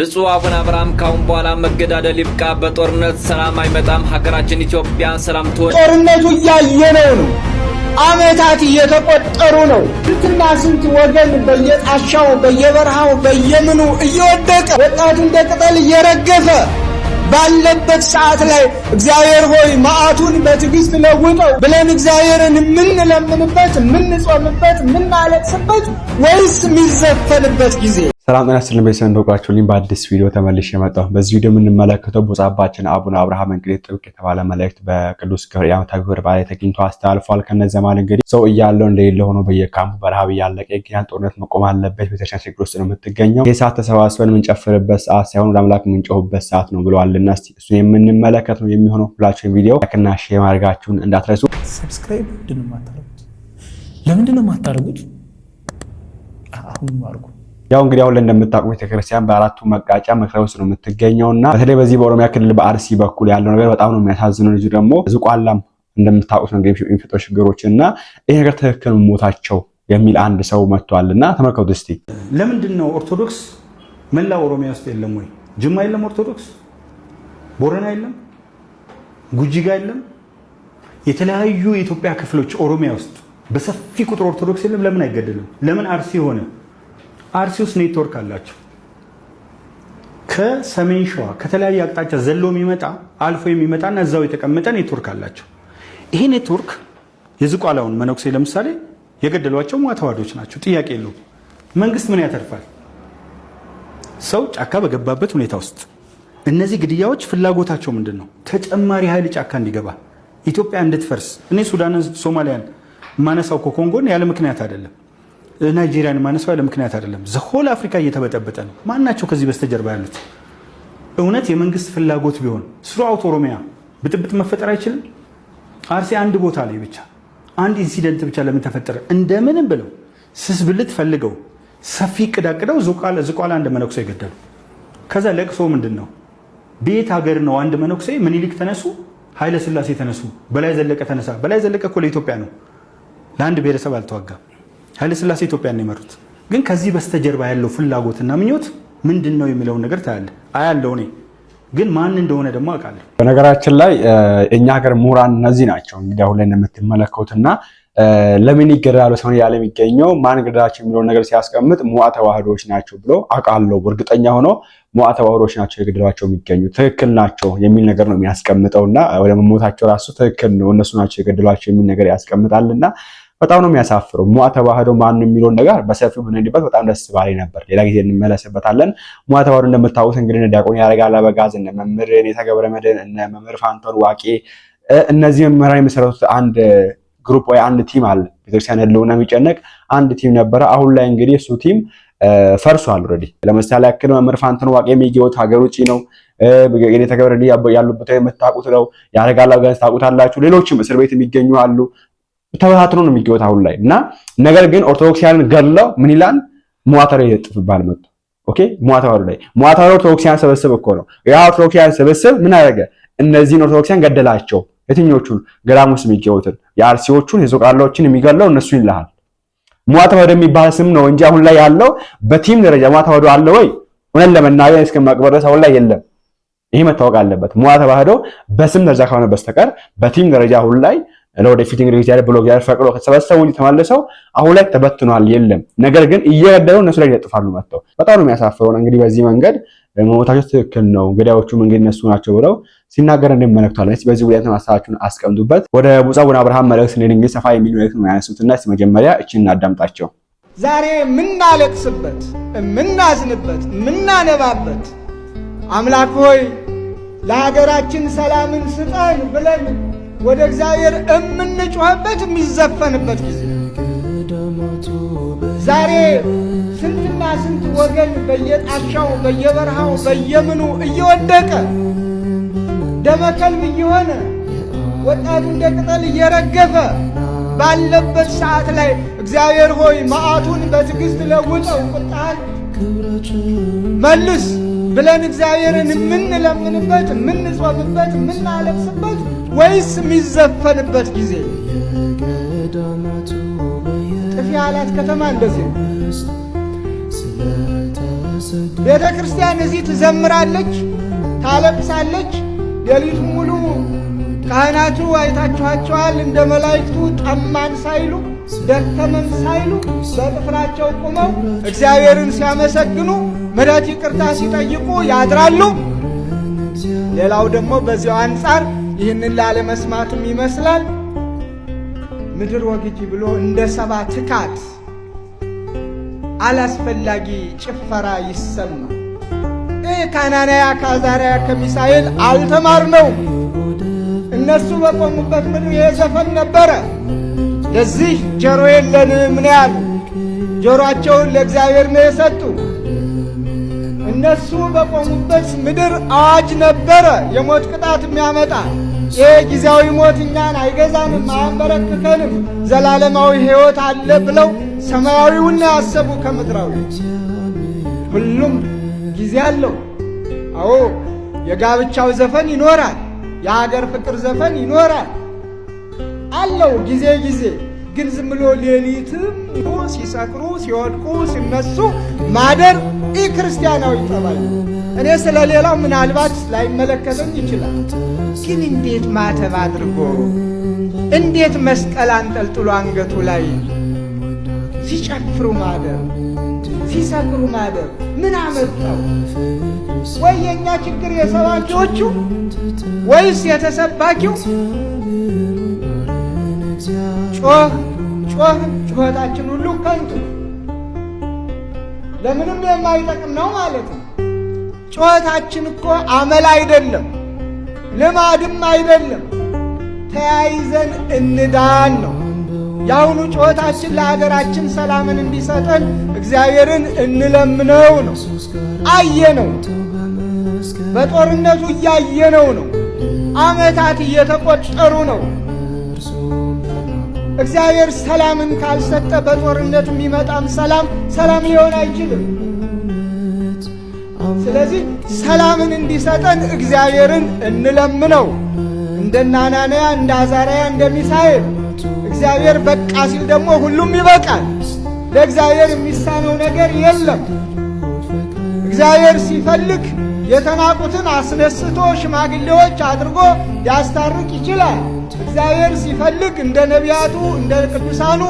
ብፁዕ አቡነ አብርሃም ካሁን በኋላ መገዳደል ይብቃ፣ በጦርነት ሰላም አይመጣም፣ ሀገራችን ኢትዮጵያ ሰላም ትሆን። ጦርነቱ እያየነው ነው። አመታት እየተቆጠሩ ነው። ስንትና ስንት ወገን በየጣሻው በየበረሃው በየምኑ እየወደቀ ወጣቱ እንደ ቅጠል እየረገፈ ባለበት ሰዓት ላይ እግዚአብሔር ሆይ መዓቱን በትዕግስት ለውጠው ብለን እግዚአብሔርን የምንለምንበት የምንጾምበት የምናለቅስበት ወይስ የሚዘፈንበት ጊዜ? ሰላም ጤና ይስጥልኝ። በሰንዶቃችሁልኝ በአዲስ ቪዲዮ ተመልሼ መጣሁ። በዚህ ቪዲዮ የምንመለከተው ብፁዕ አባታችን አቡነ አብርሃም እንግዲህ ጥብቅ የተባለ መልእክት በቅዱስ ገብርኤል ዓመታዊ ክብረ በዓል ተገኝቶ አስተላልፏል። ከነዚያ ማለት እንግዲህ ሰው እያለው እንደሌለ ሆኖ በየካምፑ በረሃብ እያለቀ ይገኛል። ጦርነት መቆም አለበት። ቤተክርስቲያን ችግር ውስጥ ነው የምትገኘው። ይህ ሰዓት ተሰባስበን የምንጨፍርበት ሰዓት ሳይሆን ለአምላክ የምንጮህበት ሰዓት ነው ብለዋልና እስቲ እሱን የምንመለከት ነው የሚሆነው። ሁላችሁም ቪዲዮ ላይክና ሼር ማድረጋችሁን እንዳትረሱ። ሰብስክራይብ ለምንድን ነው የማታደርጉት? አሁን አድርጉ። ያው እንግዲህ አሁን እንደምታውቁ ቤተክርስቲያን በአራቱ መቃጫ መክረው ውስጥ ነው የምትገኘውና በተለይ በዚህ በኦሮሚያ ክልል በአርሲ በኩል ያለው ነገር በጣም ነው የሚያሳዝነው። ልጅ ደግሞ ዝቋላም እንደምታውቁት ነው የሚፈጠሩ ችግሮችና ይሄ ነገር ትክክል ሞታቸው የሚል አንድ ሰው መጥቷልና ተመልከቱ እስቲ። ለምንድን ነው ኦርቶዶክስ መላ ኦሮሚያ ውስጥ የለም ወይ? ጅማ የለም ኦርቶዶክስ? ቦረና የለም? ጉጂጋ የለም? የተለያዩ የኢትዮጵያ ክፍሎች ኦሮሚያ ውስጥ በሰፊ ቁጥር ኦርቶዶክስ የለም? ለምን አይገደልም? ለምን አርሲ ሆነ? አርሲ ውስጥ ኔትወርክ አላቸው። ከሰሜን ሸዋ ከተለያየ አቅጣጫ ዘሎ የሚመጣ አልፎ የሚመጣና እዛው የተቀመጠ ኔትወርክ አላቸው። ይሄ ኔትወርክ የዝቋላውን መነኩሴ ለምሳሌ የገደሏቸው ሟተዋዶች ናቸው። ጥያቄ የለውም። መንግስት ምን ያተርፋል? ሰው ጫካ በገባበት ሁኔታ ውስጥ እነዚህ ግድያዎች ፍላጎታቸው ምንድን ነው? ተጨማሪ ኃይል ጫካ እንዲገባ፣ ኢትዮጵያ እንድትፈርስ። እኔ ሱዳንን፣ ሶማሊያን ማነሳው ኮንጎን ያለ ምክንያት አይደለም። ናይጄሪያን ማነሳው ያለ ምክንያት አይደለም። ዘሆል አፍሪካ እየተበጠበጠ ነው። ማናቸው ከዚህ በስተጀርባ ያሉት? እውነት የመንግስት ፍላጎት ቢሆን ስሩአውት ኦሮሚያ ብጥብጥ መፈጠር አይችልም? አርሲ አንድ ቦታ ላይ ብቻ አንድ ኢንሲደንት ብቻ ለምን ተፈጠረ? እንደምንም ብለው ስስ ብልት ፈልገው ሰፊ እቅድ አቅደው ዝቋላ አንድ መነኩሴ ይገደሉ። ከዛ ለቅሶ ምንድን ነው? ቤት ሀገር ነው። አንድ መነኩሴ ምኒልክ ተነሱ፣ ኃይለ ሥላሴ ተነሱ፣ በላይ ዘለቀ ተነሳ። በላይ ዘለቀ እኮ ለኢትዮጵያ ነው፣ ለአንድ ብሔረሰብ አልተዋጋም። ኃይለ ሥላሴ ኢትዮጵያን ነው የመሩት። ግን ከዚህ በስተጀርባ ያለው ፍላጎትና ምኞት ምንድን ነው የሚለውን ነገር ታያለ አያለው። እኔ ግን ማን እንደሆነ ደግሞ አውቃለሁ። በነገራችን ላይ እኛ ሀገር ምሁራን እነዚህ ናቸው እንግዲህ አሁን ላይ እንደምትመለከቱትና ለምን ይገደላሉ ሰው ያለ የሚገኘው ማን ገደላቸው የሚለውን ነገር ሲያስቀምጥ ሙአ ተዋህዶች ናቸው ብሎ አውቃለሁ። እርግጠኛ ሆኖ ሙአ ተዋህዶች ናቸው የገደሏቸው የሚገኙ ትክክል ናቸው የሚል ነገር ነው የሚያስቀምጠውና ወደ መሞታቸው ራሱ ትክክል ነው እነሱ ናቸው የገደሏቸው የሚል ነገር ያስቀምጣልና በጣም ነው የሚያሳፍረው። ሙአ ተዋህዶ ማን የሚለውን ነገር በሰፊው ብንሄድበት በጣም ደስ ባለኝ ነበር። ሌላ ጊዜ እንመለስበታለን። ሙአ ተዋህዶ እንደምታውቁት እንግዲህ ዲያቆን ያረጋል አበጋዝ እነ መምህር የተገብረ መድህን እነ መምህር ፋንቶን ዋቄ እነዚህ መምህራን የመሰረቱት አንድ ግሩፕ ወይ አንድ ቲም አለ። ቤተክርስቲያን ያለውና የሚጨነቅ አንድ ቲም ነበረ። አሁን ላይ እንግዲህ እሱ ቲም ፈርሷል። ኦሬዲ ለምሳሌ ያክል መምህር ፋንቶን ዋቄ የሚገኙት ሀገር ውጪ ነው። የተገብረ ያሉበት የምታውቁት ነው። ያረጋል አበጋዝ ታውቁታላችሁ። ሌሎችም እስር ቤት የሚገኙ አሉ። ተበታትኖ ነው የሚገኙት አሁን ላይ እና ነገር ግን ኦርቶዶክሲያንን ገድለው ምን ይላል? ሙአ ተዋህዶ ይጥፍባል መጥቶ ኦኬ። ሙአ ተዋህዶ ላይ ሙአ ተዋህዶ ኦርቶዶክሲያን ስብስብ እኮ ነው። ያ ኦርቶዶክሲያን ስብስብ ምን አደረገ? እነዚህን ኦርቶዶክሲያን ገደላቸው። የትኞቹን? ገዳም ውስጥ የሚገኙትን የአርሲዎቹን የዞቃላዎችን የሚገድለው እነሱ ይልሃል። ሙአ ተዋህዶ የሚባል ስም ነው እንጂ አሁን ላይ ያለው በቲም ደረጃ ሙአ ተዋህዶ አለ ወይ? እውነት ለመናገር እስከማቅበር ድረስ አሁን ላይ የለም። ይሄ መታወቅ አለበት። ሙአ ተዋህዶ በስም ደረጃ ከሆነ በስተቀር በቲም ደረጃ አሁን ላይ ለወደፊት እንግዲህ እግዚአብሔር ብሎ እግዚአብሔር ፈቅዶ ከተሰበሰቡ እንጂ ተመልሰው አሁን ላይ ተበትኗል የለም። ነገር ግን እየገደሉ እነሱ ላይ ይጥፋሉ መጥተው። በጣም ነው የሚያሳፍረው። እንግዲህ በዚህ መንገድ መሞታቸው ትክክል ነው፣ ገዳዮቹም እንግዲህ እነሱ ናቸው ብለው ሲናገር እንደምንመለከታለን። እስቲ በዚህ ጉዳይ ሀሳባችሁን አስቀምጡበት። ወደ ብፁዕ አቡነ አብርሃም መልእክት ስንሄድ እንግዲህ ሰፋ የሚል መልእክት ነው ያነሱትና እስቲ መጀመሪያ እቺን እናዳምጣቸው። ዛሬ የምናለቅስበት፣ የምናዝንበት፣ የምናነባበት አምላክ ሆይ ለሀገራችን ሰላምን ስጠን ብለን ወደ እግዚአብሔር የምንጮህበት የሚዘፈንበት ጊዜ ዛሬ ስንትና ስንት ወገን በየጣሻው በየበረሃው በየምኑ እየወደቀ ደመከልብ እየሆነ ወጣቱ እንደ ቅጠል እየረገፈ ባለበት ሰዓት ላይ እግዚአብሔር ሆይ መዓቱን በትዕግስት ለውጠው ቁጣን መልስ ብለን እግዚአብሔርን የምንለምንበት የምንጾምበት የምናለቅስበት ወይስ የሚዘፈንበት ጊዜ? ጥፊ ያላት ከተማ እንደዚህ ነው። ቤተ ክርስቲያን እዚህ ትዘምራለች፣ ታለቅሳለች። ሌሊቱን ሙሉ ካህናቱ አይታችኋቸዋል። እንደ መላእክቱ ጠማን ሳይሉ ደከመን ሳይሉ በጥፍራቸው ቆመው እግዚአብሔርን ሲያመሰግኑ ምሕረት ይቅርታ ሲጠይቁ ያድራሉ። ሌላው ደግሞ በዚያው አንጻር ይህንን ላለመስማትም ይመስላል ምድር ወግጂ ብሎ እንደ ሰባ ትካት አላስፈላጊ ጭፈራ ይሰማል። ከአናንያ ከአዛርያ ከሚሳኤል አልተማርነው። እነሱ በቆሙበት ምድር የዘፈን ነበረ። ለዚህ ጆሮ የለንም ነው ያሉ። ጆሮአቸውን ለእግዚአብሔር ነው የሰጡ። እነሱ በቆሙበት ምድር አዋጅ ነበረ፣ የሞት ቅጣት የሚያመጣ። ይህ ጊዜያዊ ሞት እኛን አይገዛንም፣ አያንበረክከንም፣ ዘላለማዊ ሕይወት አለ ብለው ሰማያዊውን ያሰቡ ከምድራዊ። ሁሉም ጊዜ አለው። አዎ የጋብቻው ዘፈን ይኖራል፣ የሀገር ፍቅር ዘፈን ይኖራል አለው ጊዜ። ግን ዝም ብሎ ሌሊትም ሲሰክሩ ሲወድቁ ሲነሱ ማደር ክርስቲያናዊ ጠባይ። እኔ ስለ ሌላው ምናልባት ላይመለከተኝ ይችላል። ግን እንዴት ማተብ አድርጎ እንዴት መስቀል አንጠልጥሎ አንገቱ ላይ ሲጨፍሩ ማደር፣ ሲሰክሩ ማደር ምን አመጣው? ወይ የእኛ ችግር የሰባኪዎቹ ወይስ የተሰባኪው? ጩኸታችን ሁሉ ከንቱ ለምንም የማይጠቅም ነው ማለት ነው። ጩኸታችን እኮ አመል አይደለም፣ ልማድም አይደለም። ተያይዘን እንዳን ነው። የአሁኑ ጩኸታችን ለሀገራችን ሰላምን እንዲሰጠን እግዚአብሔርን እንለምነው ነው። አየነው፣ በጦርነቱ እያየነው ነው። ዓመታት እየተቆጠሩ ነው። እግዚአብሔር ሰላምን ካልሰጠ በጦርነት የሚመጣም ሰላም ሊሆን አይችልም። ስለዚህ ሰላምን እንዲሰጠን እግዚአብሔርን እንለምነው። እንደ አናንያ እንደ አዛርያ እንደ ሚሳኤል እግዚአብሔር በቃ ሲል ደግሞ ሁሉም ይበቃል። ለእግዚአብሔር የሚሳነው ነገር የለም። እግዚአብሔር ሲፈልግ የተናቁትን አስነስቶ ሽማግሌዎች አድርጎ ሊያስታርቅ ይችላል። እግዚአብሔር ሲፈልግ እንደ ነቢያቱ እንደ ቅዱሳኑ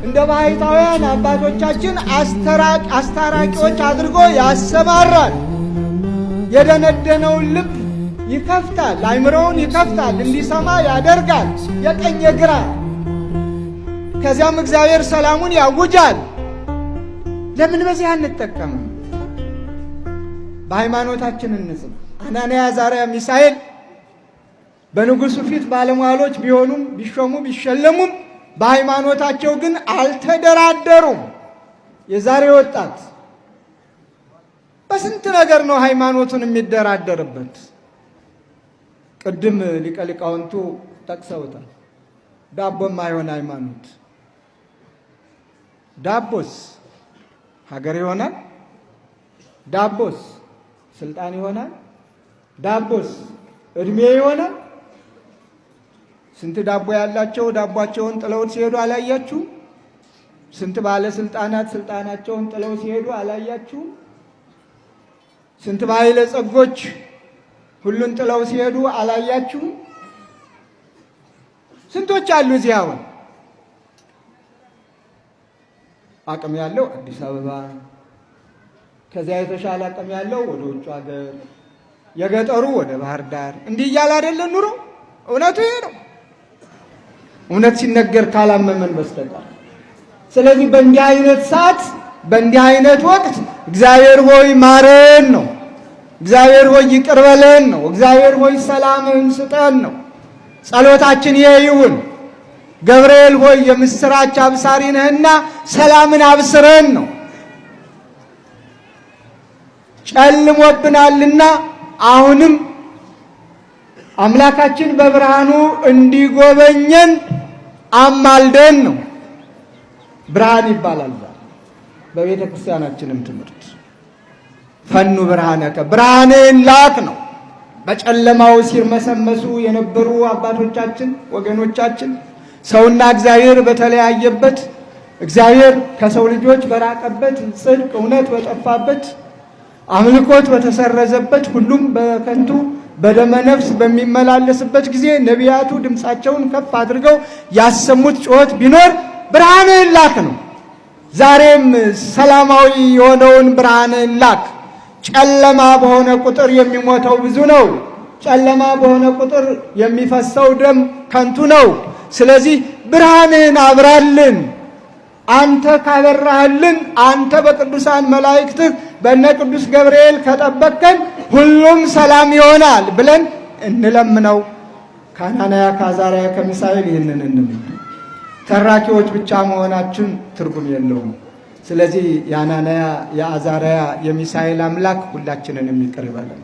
እንደ ባሕታውያን አባቶቻችን አስታራቂዎች አድርጎ ያሰማራል። የደነደነውን ልብ ይከፍታል፣ አእምሮውን ይከፍታል፣ እንዲሰማ ያደርጋል፣ የቀኝ የግራ። ከዚያም እግዚአብሔር ሰላሙን ያውጃል። ለምን በዚህ አንጠቀምም? በሃይማኖታችን እንጽም። አናንያ አዛርያ ሚሳኤል በንጉሡ ፊት ባለሟሎች ቢሆኑም ቢሾሙ ቢሸለሙም በሃይማኖታቸው ግን አልተደራደሩም። የዛሬ ወጣት በስንት ነገር ነው ሃይማኖቱን የሚደራደርበት። ቅድም ሊቀ ሊቃውንቱ ጠቅሰውታል። ዳቦም አይሆን ሃይማኖት። ዳቦስ ሀገር ይሆናል? ዳቦስ ስልጣን ይሆናል? ዳቦስ እድሜ ይሆናል? ስንት ዳቦ ያላቸው ዳቧቸውን ጥለው ሲሄዱ አላያችሁም? ስንት ባለስልጣናት ስልጣናቸውን ጥለው ሲሄዱ አላያችሁም? ስንት ባለጸጎች ሁሉን ጥለው ሲሄዱ አላያችሁም? ስንቶች አሉ እዚህ አሁን አቅም ያለው አዲስ አበባ፣ ከዚያ የተሻለ አቅም ያለው ወደ ውጭ ሀገር፣ የገጠሩ ወደ ባህር ዳር፣ እንዲህ እያለ አይደለም ኑሮ። እውነቱ ይሄ ነው። እውነት ሲነገር ካላመመን በስተቀር። ስለዚህ በእንዲህ አይነት ሰዓት በእንዲህ አይነት ወቅት እግዚአብሔር ሆይ ማረን ነው። እግዚአብሔር ሆይ ይቅር በለን ነው። እግዚአብሔር ሆይ ሰላምህን ስጠን ነው። ጸሎታችን ይሄ ይሁን። ገብርኤል ሆይ የምስራች አብሳሪ ነህና ሰላምን አብስረን ነው። ጨልሞብናልና አሁንም አምላካችን በብርሃኑ እንዲጎበኘን አማልደን ነው። ብርሃን ይባላል በቤተ ክርስቲያናችንም ትምህርት። ፈኑ ብርሃነከ ብርሃንን ላክ ነው። በጨለማው ሲርመሰመሱ የነበሩ አባቶቻችን ወገኖቻችን ሰውና እግዚአብሔር በተለያየበት እግዚአብሔር ከሰው ልጆች በራቀበት፣ ጽድቅ እውነት በጠፋበት፣ አምልኮት በተሰረዘበት፣ ሁሉም በከንቱ በደመ ነፍስ በሚመላለስበት ጊዜ ነቢያቱ ድምፃቸውን ከፍ አድርገው ያሰሙት ጩኸት ቢኖር ብርሃንን ላክ ነው። ዛሬም ሰላማዊ የሆነውን ብርሃንን ላክ። ጨለማ በሆነ ቁጥር የሚሞተው ብዙ ነው። ጨለማ በሆነ ቁጥር የሚፈሰው ደም ከንቱ ነው። ስለዚህ ብርሃንን አብራልን። አንተ ካበራህልን፣ አንተ በቅዱሳን መላእክትህ በእነ ቅዱስ ገብርኤል ከጠበቅከን ሁሉም ሰላም ይሆናል ብለን እንለምነው። ከአናንያ ከአዛርያ ከሚሳኤል ይህንን እንለምን። ተራኪዎች ብቻ መሆናችን ትርጉም የለውም። ስለዚህ የአናንያ የአዛርያ የሚሳኤል አምላክ ሁላችንን ይቅር ይበለን፣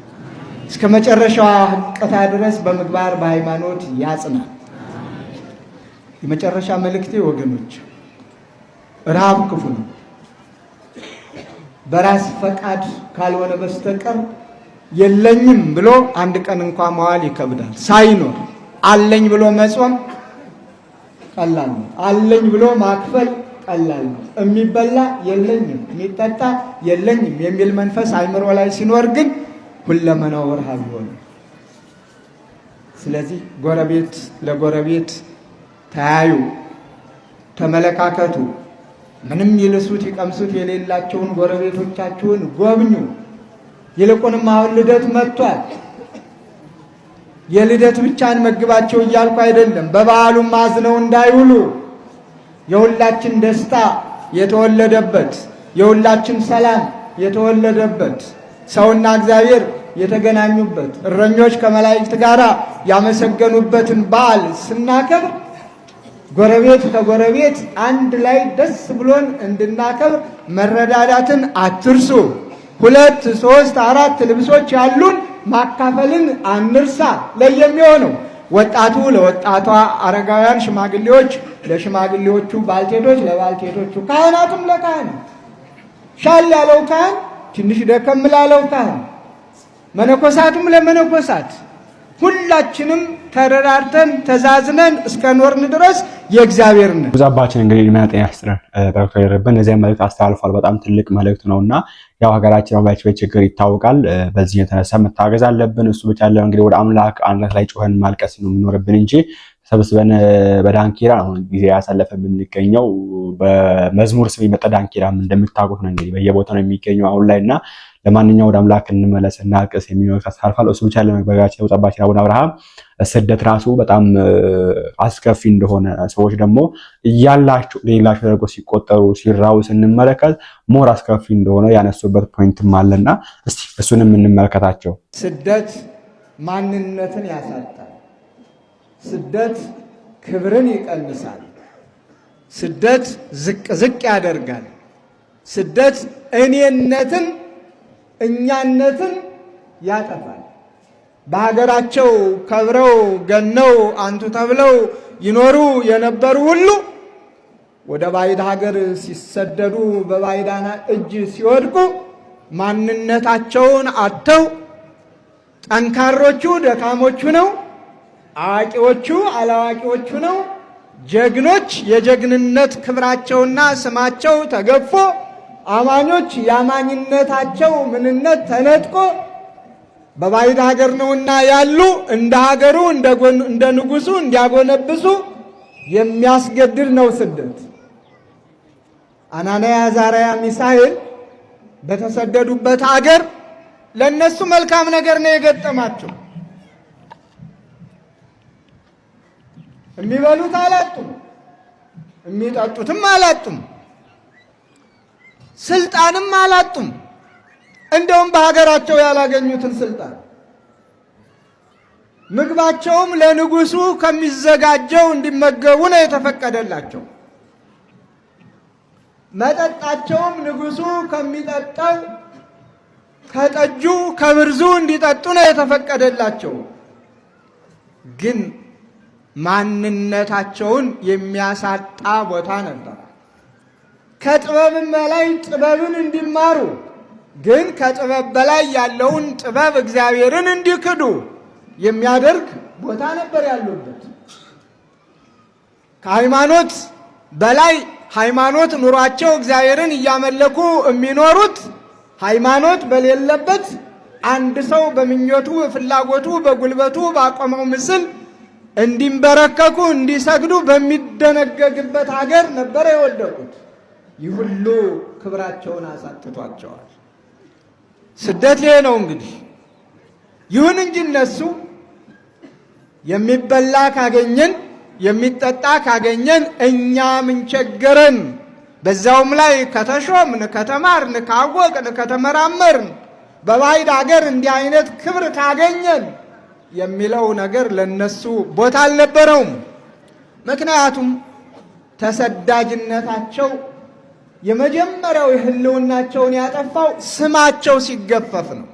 እስከ መጨረሻዋ ሕቅታ ድረስ በምግባር በሃይማኖት ያጽናል። የመጨረሻ መልእክቴ ወገኖች፣ ረሃብ ክፉ ነው። በራስ ፈቃድ ካልሆነ በስተቀር የለኝም ብሎ አንድ ቀን እንኳን መዋል ይከብዳል። ሳይኖር አለኝ ብሎ መጾም ቀላል ነው። አለኝ ብሎ ማክፈል ቀላል ነው። የሚበላ የለኝም፣ የሚጠጣ የለኝም የሚል መንፈስ አይምሮ ላይ ሲኖር ግን ሁለመናው ረሃብ ይሆናል። ስለዚህ ጎረቤት ለጎረቤት ተያዩ፣ ተመለካከቱ። ምንም ይልሱት ይቀምሱት የሌላቸውን ጎረቤቶቻችሁን ጎብኙ። ይልቁንም አሁን ልደት መጥቷል። የልደት ብቻ እንመግባቸው እያልኩ አይደለም። በበዓሉም አዝነው እንዳይውሉ የሁላችን ደስታ የተወለደበት፣ የሁላችን ሰላም የተወለደበት፣ ሰውና እግዚአብሔር የተገናኙበት፣ እረኞች ከመላእክት ጋር ያመሰገኑበትን በዓል ስናከብር ጎረቤት ከጎረቤት አንድ ላይ ደስ ብሎን እንድናከብር መረዳዳትን አትርሱ። 2፣ 3፣ 4 ልብሶች ያሉን ማካፈልን አንርሳ። ለየሚሆነው ወጣቱ ለወጣቷ፣ አረጋውያን ሽማግሌዎች ለሽማግሌዎቹ፣ ባልቴቶች ለባልቴቶቹ፣ ካህናቱም ለካህናት፣ ሻል ያለው ካህን ትንሽ ደከም ላለው ካህን፣ መነኮሳቱም ለመነኮሳት፣ ሁላችንም ተረዳርተን ተዛዝነን እስከ ኖርን ድረስ የእግዚአብሔር ነን። ብዙአባችን እንግዲህ እድሜና ጤና ይስጥልን። በዶክተር ይርበን እነዚያ መልእክት አስተላልፏል። በጣም ትልቅ መልእክት ነውና ያው ሀገራችን ባለችበት ችግር ይታወቃል። በዚህ የተነሳ መታገዝ አለብን። እሱ ብቻ አለ እንግዲህ ወደ አምላክ አንድነት ላይ ጮኸን ማልቀስ ነው የሚኖርብን እንጂ ተሰብስበን በዳንኪራ አሁን ጊዜ ያሳለፈ የምንገኘው በመዝሙር ስም የመጣ ዳንኪራም እንደምታውቁት ነው እንግዲህ በየቦታው ነው የሚገኘው አሁን ላይ እና ለማንኛውም ወደ አምላክ እንመለስ እና እናልቅስ የሚለው ታሳልፋል። እሱ ብቻ ለመግባባችን ነው። ጸባችን አቡነ አብርሃም ስደት ራሱ በጣም አስከፊ እንደሆነ ሰዎች ደግሞ እያላቸው ሌላቸው ተደርጎ ሲቆጠሩ ሲራው ስንመለከት ሞር አስከፊ እንደሆነ ያነሱበት ፖይንትም አለና እስቲ እሱንም እንመለከታቸው። ስደት ማንነትን ያሳጣል። ስደት ክብርን ይቀንሳል። ስደት ዝቅ ዝቅ ያደርጋል። ስደት እኔነትን እኛነትን ያጠፋል። በሀገራቸው ከብረው ገነው አንቱ ተብለው ይኖሩ የነበሩ ሁሉ ወደ ባዕድ ሀገር ሲሰደዱ በባዕዳን እጅ ሲወድቁ ማንነታቸውን አጥተው ጠንካሮቹ ደካሞቹ ነው፣ አዋቂዎቹ አላዋቂዎቹ ነው፣ ጀግኖች የጀግንነት ክብራቸውና ስማቸው ተገፎ አማኞች የአማኝነታቸው ምንነት ተነጥቆ በባዕድ ሀገር ነውና ያሉ እንደ ሀገሩ እንደ ንጉሱ እንዲያጎነብሱ የሚያስገድድ ነው ስደት። አናንያ አዛርያ ሚሳኤል በተሰደዱበት ሀገር ለነሱ መልካም ነገር ነው የገጠማቸው። የሚበሉት አላጡም፣ የሚጠጡትም አላጡም፣ ስልጣንም አላጡም። እንደውም በሀገራቸው ያላገኙትን ስልጣን ምግባቸውም ለንጉሱ ከሚዘጋጀው እንዲመገቡ ነው የተፈቀደላቸው። መጠጣቸውም ንጉሱ ከሚጠጣው ከጠጁ ከብርዙ እንዲጠጡ ነው የተፈቀደላቸው። ግን ማንነታቸውን የሚያሳጣ ቦታ ነበር። ከጥበብም በላይ ጥበብን እንዲማሩ ግን ከጥበብ በላይ ያለውን ጥበብ እግዚአብሔርን እንዲክዱ የሚያደርግ ቦታ ነበር ያሉበት። ከሃይማኖት በላይ ሃይማኖት ኑሯቸው እግዚአብሔርን እያመለኩ የሚኖሩት ሃይማኖት በሌለበት አንድ ሰው በምኞቱ በፍላጎቱ በጉልበቱ ባቆመው ምስል እንዲንበረከኩ እንዲሰግዱ በሚደነገግበት ሀገር ነበር የወደቁት። ይህ ሁሉ ክብራቸውን አሳጥቷቸዋል። ስደት ይሄ ነው እንግዲህ። ይሁን እንጂ እነሱ የሚበላ ካገኘን የሚጠጣ ካገኘን እኛ ምን ቸገረን፣ በዛውም ላይ ከተሾምን ከተማርን ካወቅን ከተመራመርን በባዕድ ሀገር እንዲህ አይነት ክብር ካገኘን የሚለው ነገር ለነሱ ቦታ አልነበረውም። ምክንያቱም ተሰዳጅነታቸው የመጀመሪያው የህልውናቸውን ያጠፋው ስማቸው ሲገፈፍ ነው።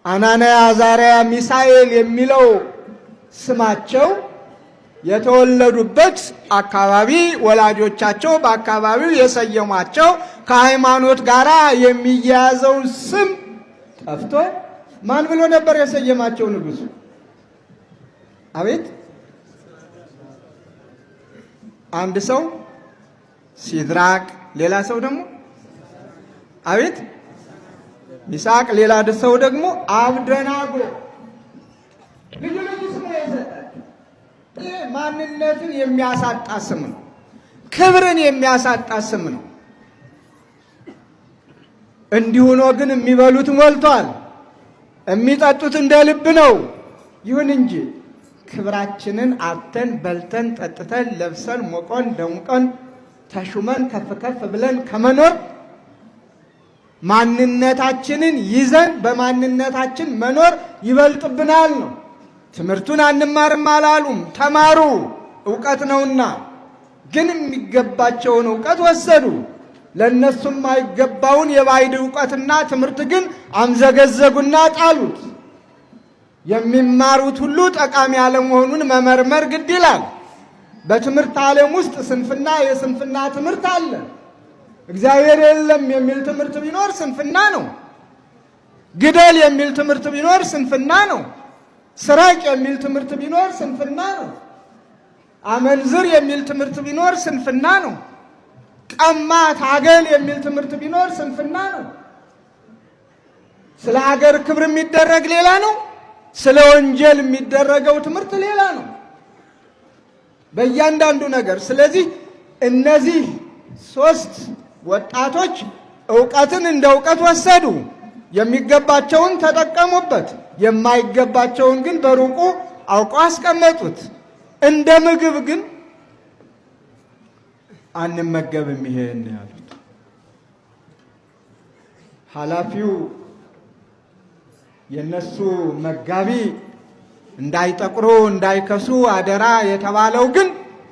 አናንያ አዛርያ ሚሳኤል የሚለው ስማቸው የተወለዱበት አካባቢ ወላጆቻቸው በአካባቢው የሰየሟቸው ከሃይማኖት ጋር የሚያያዘው ስም ጠፍቶ ማን ብሎ ነበር የሰየማቸው ንጉሱ? አቤት አንድ ሰው ሲድራቅ፣ ሌላ ሰው ደግሞ አቤት ሚሳቅ፣ ሌላ ሰው ደግሞ አብደናጎ ልዩ ልዩ ስም ነው የሰጣቸው። ይህ ማንነትን የሚያሳጣ ስም ነው። ክብርን የሚያሳጣ ስም ነው። እንዲሁ ነው ግን የሚበሉት ሞልቷል፣ የሚጠጡት እንደ ልብ ነው። ይሁን እንጂ ክብራችንን አጥተን በልተን ጠጥተን ለብሰን ሞቆን ደምቆን ተሹመን ከፍ ከፍ ብለን ከመኖር ማንነታችንን ይዘን በማንነታችን መኖር ይበልጥብናል ነው። ትምህርቱን አንማርም አላሉም፣ ተማሩ፣ እውቀት ነውና። ግን የሚገባቸውን እውቀት ወሰዱ። ለእነሱም አይገባውን የባዕድ እውቀትና ትምህርት ግን አምዘገዘጉና ጣሉት። የሚማሩት ሁሉ ጠቃሚ አለመሆኑን መመርመር ግድ ይላል። በትምህርት ዓለም ውስጥ ስንፍና የስንፍና ትምህርት አለ። እግዚአብሔር የለም የሚል ትምህርት ቢኖር ስንፍና ነው። ግደል የሚል ትምህርት ቢኖር ስንፍና ነው። ስረቅ የሚል ትምህርት ቢኖር ስንፍና ነው። አመንዝር የሚል ትምህርት ቢኖር ስንፍና ነው። ቀማ ታገል የሚል ትምህርት ቢኖር ስንፍና ነው። ስለ ሀገር ክብር የሚደረግ ሌላ ነው። ስለ ወንጀል የሚደረገው ትምህርት ሌላ ነው። በእያንዳንዱ ነገር። ስለዚህ እነዚህ ሶስት ወጣቶች ዕውቀትን እንደ ዕውቀት ወሰዱ። የሚገባቸውን ተጠቀሙበት፣ የማይገባቸውን ግን በሩቁ አውቀው አስቀመጡት። እንደ ምግብ ግን አንመገብም ይሄን ያሉት። ኃላፊው የነሱ መጋቢ እንዳይጠቁሩ እንዳይከሱ አደራ የተባለው ግን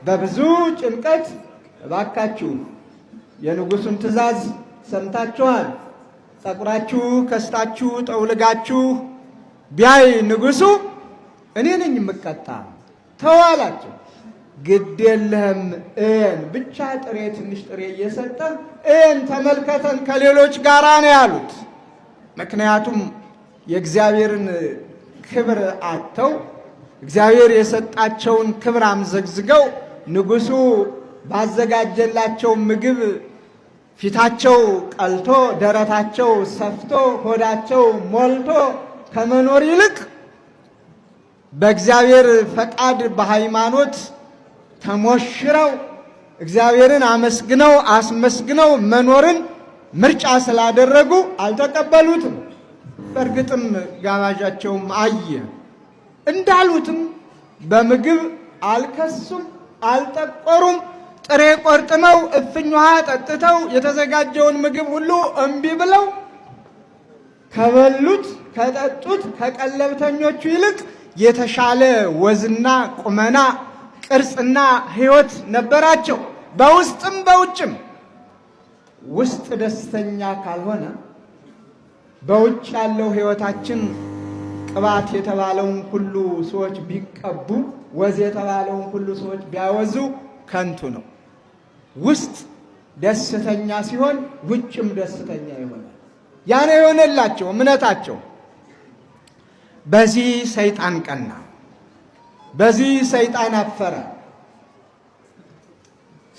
በብዙ ጭንቀት እባካችሁ የንጉሱን ትእዛዝ ሰምታችኋል፣ ጠቁራችሁ ከስታችሁ ጠውልጋችሁ ቢያይ ንጉሱ እኔ ነኝ የምቀጣ ተዋላቸው። ግድ የለህም እን ብቻ ጥሬ ትንሽ ጥሬ እየሰጠን እን ተመልከተን ከሌሎች ጋራ ነው ያሉት። ምክንያቱም የእግዚአብሔርን ክብር አጥተው እግዚአብሔር የሰጣቸውን ክብር አምዘግዝገው ንጉሱ ባዘጋጀላቸው ምግብ ፊታቸው ቀልቶ ደረታቸው ሰፍቶ ሆዳቸው ሞልቶ ከመኖር ይልቅ በእግዚአብሔር ፈቃድ በሃይማኖት ተሞሽረው እግዚአብሔርን አመስግነው አስመስግነው መኖርን ምርጫ ስላደረጉ አልተቀበሉትም። በእርግጥም ጋባዣቸውም አየ። እንዳሉትም በምግብ አልከሱም፣ አልጠቆሩም። ጥሬ ቆርጥመው እፍኝ ውሃ ጠጥተው የተዘጋጀውን ምግብ ሁሉ እምቢ ብለው ከበሉት ከጠጡት ከቀለብተኞቹ ይልቅ የተሻለ ወዝና ቁመና ቅርጽና ሕይወት ነበራቸው። በውስጥም በውጭም። ውስጥ ደስተኛ ካልሆነ በውጭ ያለው ሕይወታችን ቅባት የተባለውን ሁሉ ሰዎች ቢቀቡ፣ ወዝ የተባለውን ሁሉ ሰዎች ቢያወዙ ከንቱ ነው። ውስጥ ደስተኛ ሲሆን ውጭም ደስተኛ ይሆናል። ያኔ የሆነላቸው እምነታቸው። በዚህ ሰይጣን ቀና፣ በዚህ ሰይጣን አፈረ።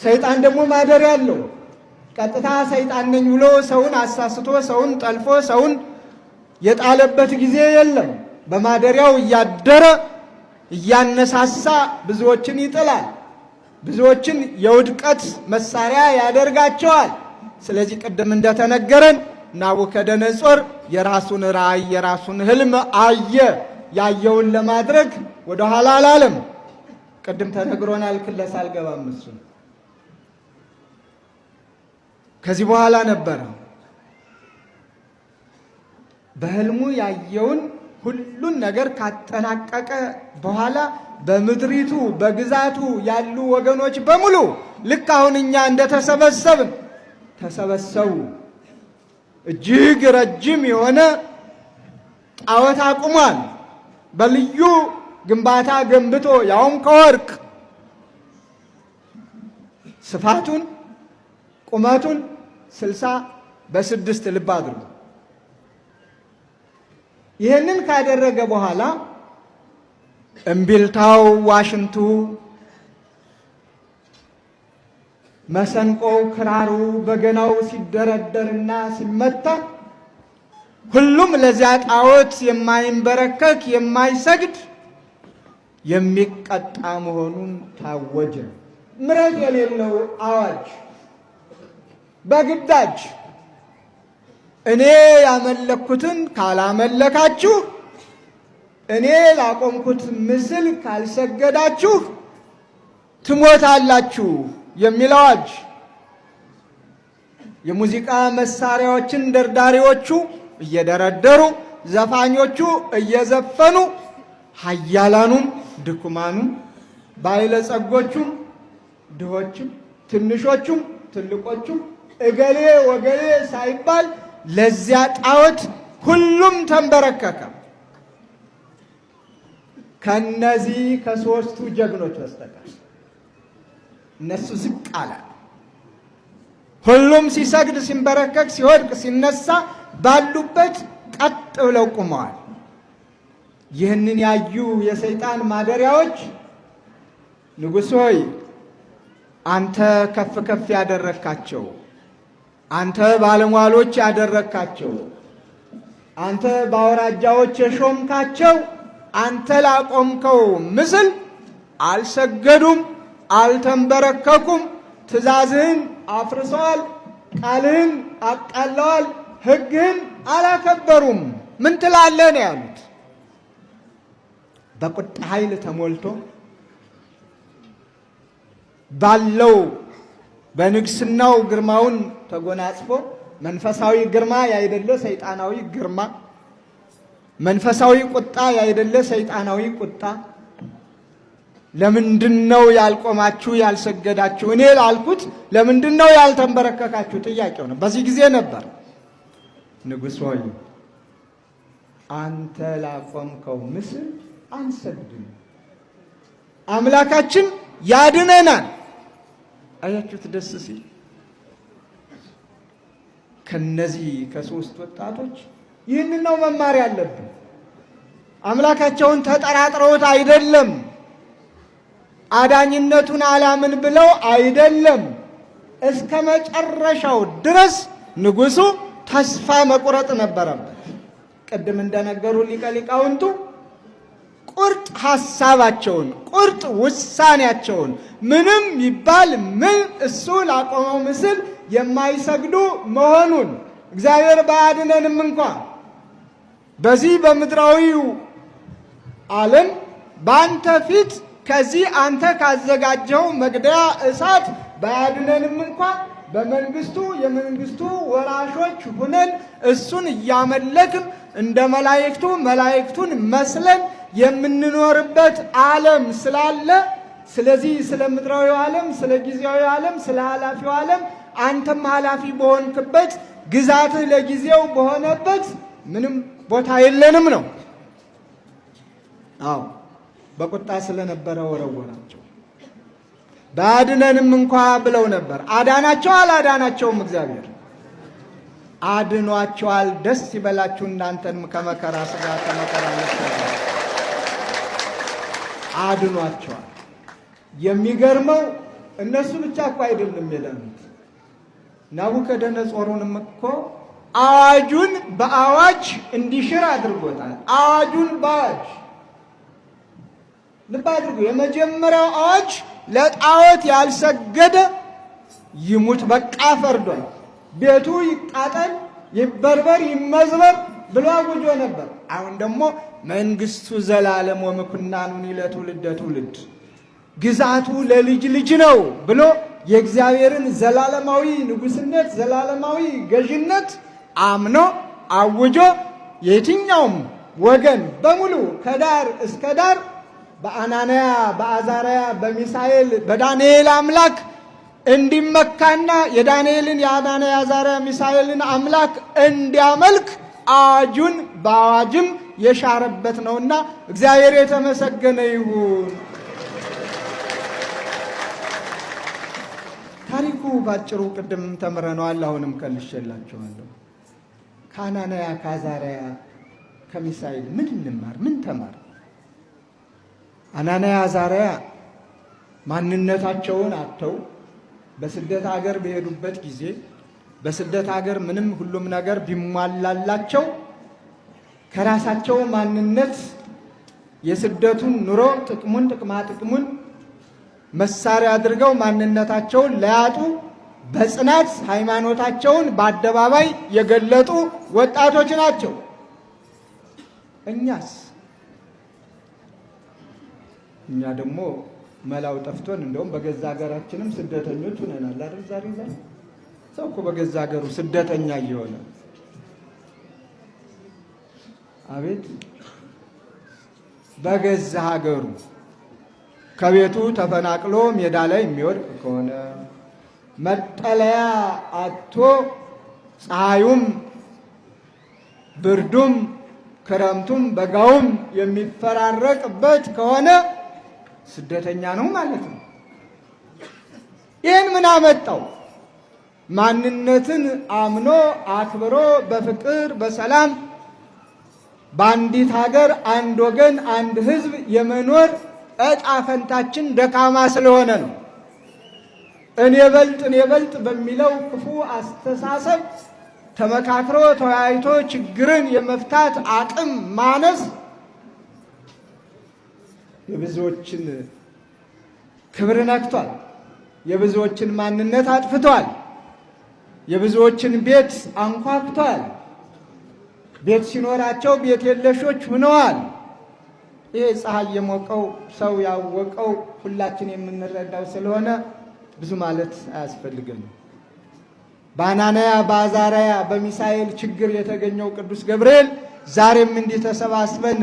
ሰይጣን ደግሞ ማደሪያ አለው። ቀጥታ ሰይጣን ነኝ ብሎ ሰውን አሳስቶ ሰውን ጠልፎ ሰውን የጣለበት ጊዜ የለም። በማደሪያው እያደረ እያነሳሳ ብዙዎችን ይጥላል፣ ብዙዎችን የውድቀት መሳሪያ ያደርጋቸዋል። ስለዚህ ቅድም እንደተነገረን ናቡከደነጾር የራሱን ራእይ የራሱን ህልም አየ። ያየውን ለማድረግ ወደ ኋላ አላለም። ቅድም ተነግሮናል። ክለሳ አልገባም። እሱን ከዚህ በኋላ ነበረ በህልሙ ያየውን ሁሉን ነገር ካጠናቀቀ በኋላ በምድሪቱ በግዛቱ ያሉ ወገኖች በሙሉ ልክ አሁን እኛ እንደተሰበሰብን ተሰበሰቡ። እጅግ ረጅም የሆነ ጣዖት አቁሟል። በልዩ ግንባታ ገንብቶ ያውም ከወርቅ ስፋቱን ቁመቱን 60 ልብ አድርጉ። ይህንን ካደረገ በኋላ እምቢልታው፣ ዋሽንቱ፣ መሰንቆው፣ ክራሩ፣ በገናው ሲደረደርና ሲመታ ሁሉም ለዚያ ጣዖት የማይንበረከክ የማይሰግድ የሚቀጣ መሆኑን ታወጀ። ምሕረት የሌለው አዋጅ በግዳጅ እኔ ያመለኩትን ካላመለካችሁ፣ እኔ ላቆምኩት ምስል ካልሰገዳችሁ ትሞታላችሁ የሚል አዋጅ። የሙዚቃ መሳሪያዎችን ደርዳሪዎቹ እየደረደሩ ዘፋኞቹ እየዘፈኑ ኃያላኑም ድኩማኑም ባለጸጎቹም ድሆችም ትንሾቹም ትልቆቹም እገሌ ወገሌ ሳይባል ለዚያ ጣዖት ሁሉም ተንበረከከ። ከነዚህ ከሶስቱ ጀግኖች በስተቀር እነሱ ዝቅ አለ። ሁሉም ሲሰግድ ሲንበረከክ ሲወድቅ ሲነሳ ባሉበት ቀጥ ብለው ቆመዋል። ይህንን ያዩ የሰይጣን ማደሪያዎች ንጉሥ ሆይ አንተ ከፍ ከፍ ያደረካቸው፣ አንተ ባለሟሎች ያደረካቸው፣ አንተ በአውራጃዎች የሾምካቸው፣ አንተ ላቆምከው ምስል አልሰገዱም፣ አልተንበረከኩም፣ ትእዛዝህን አፍርሰዋል፣ ቃልህን አቃለዋል፣ ሕግህን አላከበሩም። ምን ትላለህ ነው ያሉት። በቁጣ ኃይል ተሞልቶ ባለው በንግስናው ግርማውን ተጎናጽፎ መንፈሳዊ ግርማ ያይደለ ሰይጣናዊ ግርማ፣ መንፈሳዊ ቁጣ ያይደለ ሰይጣናዊ ቁጣ። ለምንድነው ያልቆማችሁ ያልሰገዳችሁ? እኔ ላልኩት ለምንድነው ያልተንበረከካችሁ? ጥያቄው ነው። በዚህ ጊዜ ነበር ንጉሥ ሆይ አንተ ላቆምከው ምስል አንሰግድም፣ አምላካችን ያድነናል። አያችሁት? ደስ ሲል ከነዚህ ከሶስት ወጣቶች ይህንን ነው መማር ያለብን። አምላካቸውን ተጠራጥረውት አይደለም፣ አዳኝነቱን አላምን ብለው አይደለም። እስከ መጨረሻው ድረስ ንጉሡ ተስፋ መቁረጥ ነበረበት። ቅድም እንደነገሩ ሊቀ ሊቃውንቱ ቁርጥ ሐሳባቸውን ቁርጥ ውሳኔያቸውን ምንም ይባል ምን እሱ ላቆመው ምስል የማይሰግዱ መሆኑን እግዚአብሔር ባያድነንም እንኳ በዚህ በምድራዊው ዓለም በአንተ ፊት ከዚህ አንተ ካዘጋጀው መግደያ እሳት ባያድነንም እንኳ በመንግስቱ የመንግስቱ ወራሾች ሁነን እሱን እያመለክን እንደ መላእክቱ መላእክቱን መስለን የምንኖርበት ዓለም ስላለ፣ ስለዚህ ስለ ምድራዊው ዓለም፣ ስለ ጊዜያዊ ዓለም፣ ስለ ኃላፊው ዓለም አንተም ኃላፊ በሆንክበት ግዛትህ ለጊዜው በሆነበት ምንም ቦታ የለንም ነው። አዎ በቁጣ ስለነበረ ወረወራቸው። ባድነንም እንኳ ብለው ነበር። አዳናቸው አላዳናቸውም? እግዚአብሔር አድኗቸዋል። ደስ ይበላችሁ እናንተን ከመከራ ሥጋ ከመከራ ነፍስ አድኗቸዋል። የሚገርመው እነሱ ብቻ እኮ አይደለም የዳኑት። ናቡከደነጾሩንም እኮ አዋጁን በአዋጅ እንዲሽር አድርጎታል። አዋጁን በአዋጅ ልብ አድርጉ። የመጀመሪያው አዋጅ ለጣዖት ያልሰገደ ይሙት በቃ ፈርዷል። ቤቱ ይቃጠል፣ ይበርበር፣ ይመዝበር ብሎ አውጆ ነበር። አሁን ደግሞ መንግስቱ ዘላለም ወምኩናኑን ለትውልደ ትውልድ ግዛቱ ለልጅ ልጅ ነው ብሎ የእግዚአብሔርን ዘላለማዊ ንጉስነት ዘላለማዊ ገዥነት አምኖ አውጆ የትኛውም ወገን በሙሉ ከዳር እስከ ዳር በአናንያ በአዛርያ በሚሳኤል በዳንኤል አምላክ እንዲመካና የዳንኤልን የአናንያ አዛርያ ሚሳኤልን አምላክ እንዲያመልክ አዋጁን በአዋጅም የሻረበት ነውና እግዚአብሔር የተመሰገነ ይሁን። ታሪኩ ባጭሩ ቅድም ተምረነዋል። አሁንም ከልሼላችኋለሁ። ከአናንያ ከአዛርያ ከሚሳኤል ምን እንማር? ምን ተማር? አናንያ አዛርያ ማንነታቸውን አጥተው በስደት ሀገር በሄዱበት ጊዜ በስደት ሀገር ምንም ሁሉም ነገር ቢሟላላቸው ከራሳቸው ማንነት የስደቱን ኑሮ ጥቅሙን ጥቅማጥቅሙን መሳሪያ አድርገው ማንነታቸውን ለያጡ በጽናት ሃይማኖታቸውን በአደባባይ የገለጡ ወጣቶች ናቸው። እኛ ደግሞ መላው ጠፍቶን እንደውም በገዛ ሀገራችንም ስደተኞች ሆነናል አይደል? ዛሬ ሰው እኮ በገዛ ሀገሩ ስደተኛ እየሆነ አቤት! በገዛ ሀገሩ ከቤቱ ተፈናቅሎ ሜዳ ላይ የሚወድቅ ከሆነ መጠለያ አጥቶ ፀሐዩም ብርዱም ክረምቱም በጋውም የሚፈራረቅበት ከሆነ ስደተኛ ነው ማለት ነው። ይህን ምን አመጣው? ማንነትን አምኖ አክብሮ በፍቅር በሰላም በአንዲት ሀገር አንድ ወገን አንድ ሕዝብ የመኖር ዕጣ ፈንታችን ደካማ ስለሆነ ነው። እኔ በልጥ በሚለው ክፉ አስተሳሰብ ተመካክሮ ተወያይቶ ችግርን የመፍታት አቅም ማነስ የብዙዎችን ክብር ነክቷል። የብዙዎችን ማንነት አጥፍቷል። የብዙዎችን ቤት አንኳኩቷል። ቤት ሲኖራቸው ቤት የለሾች ሆነዋል። ይሄ ፀሐይ የሞቀው ሰው ያወቀው ሁላችን የምንረዳው ስለሆነ ብዙ ማለት አያስፈልገንም። በአናንያ በአዛርያ በሚሳኤል ችግር የተገኘው ቅዱስ ገብርኤል ዛሬም እንዲህ ተሰባስበን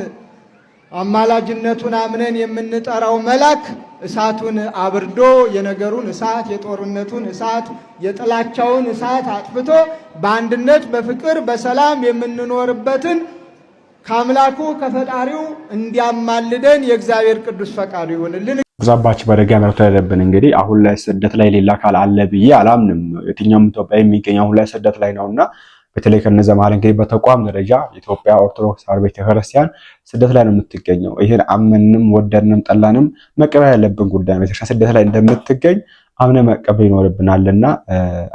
አማላጅነቱን አምነን የምንጠራው መልአክ እሳቱን አብርዶ የነገሩን እሳት የጦርነቱን እሳት የጥላቻውን እሳት አጥፍቶ በአንድነት በፍቅር በሰላም የምንኖርበትን ከአምላኩ ከፈጣሪው እንዲያማልደን የእግዚአብሔር ቅዱስ ፈቃዱ ይሁንልን። ጉዛባችን በደጋሚ ተደረብን። እንግዲህ አሁን ላይ ስደት ላይ ሌላ አካል አለ ብዬ አላምንም። የትኛውም ኢትዮጵያ የሚገኝ አሁን ላይ ስደት ላይ ነውና በተለይ ከነዛ መሀል እንግዲህ በተቋም ደረጃ ኢትዮጵያ ኦርቶዶክስ ተዋሕዶ ቤተክርስቲያን ስደት ላይ ነው የምትገኘው። ይሄን አመንም ወደድንም ጠላንም መቀበል ያለብን ጉዳይ ነው። ቤተክርስቲያን ስደት ላይ እንደምትገኝ አምነ መቀበል ይኖርብናልና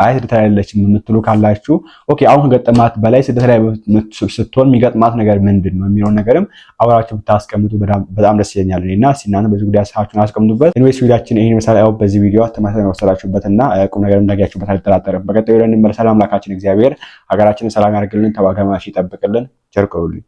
አይ ስደት ላይ ያለችም የምትሉ ካላችሁ ኦኬ፣ አሁን ገጠማት በላይ ስደት ላይ ስትሆን የሚገጥማት ነገር ምንድን ነው የሚለውን ነገርም አብራችሁ ብታስቀምጡ በጣም ደስ ይለኛል። እና እናንተ በዚህ ጉዳይ ሀሳባችሁን አስቀምጡበት። ኢንዌስ ቪዲዮአችን ይሄን መሰለ ያው በዚህ ቪዲዮ ተመሳሳይ ወሰዳችሁበትና ቁም ነገር እንዳያችሁበት አልጠራጠርም። በቀጣዩ ደግሞ ሰላም አምላካችን እግዚአብሔር ሀገራችንን ሰላም ያርግልን፣ ተባጋማሽ ይጠብቅልን። ቸር ቆዩልኝ።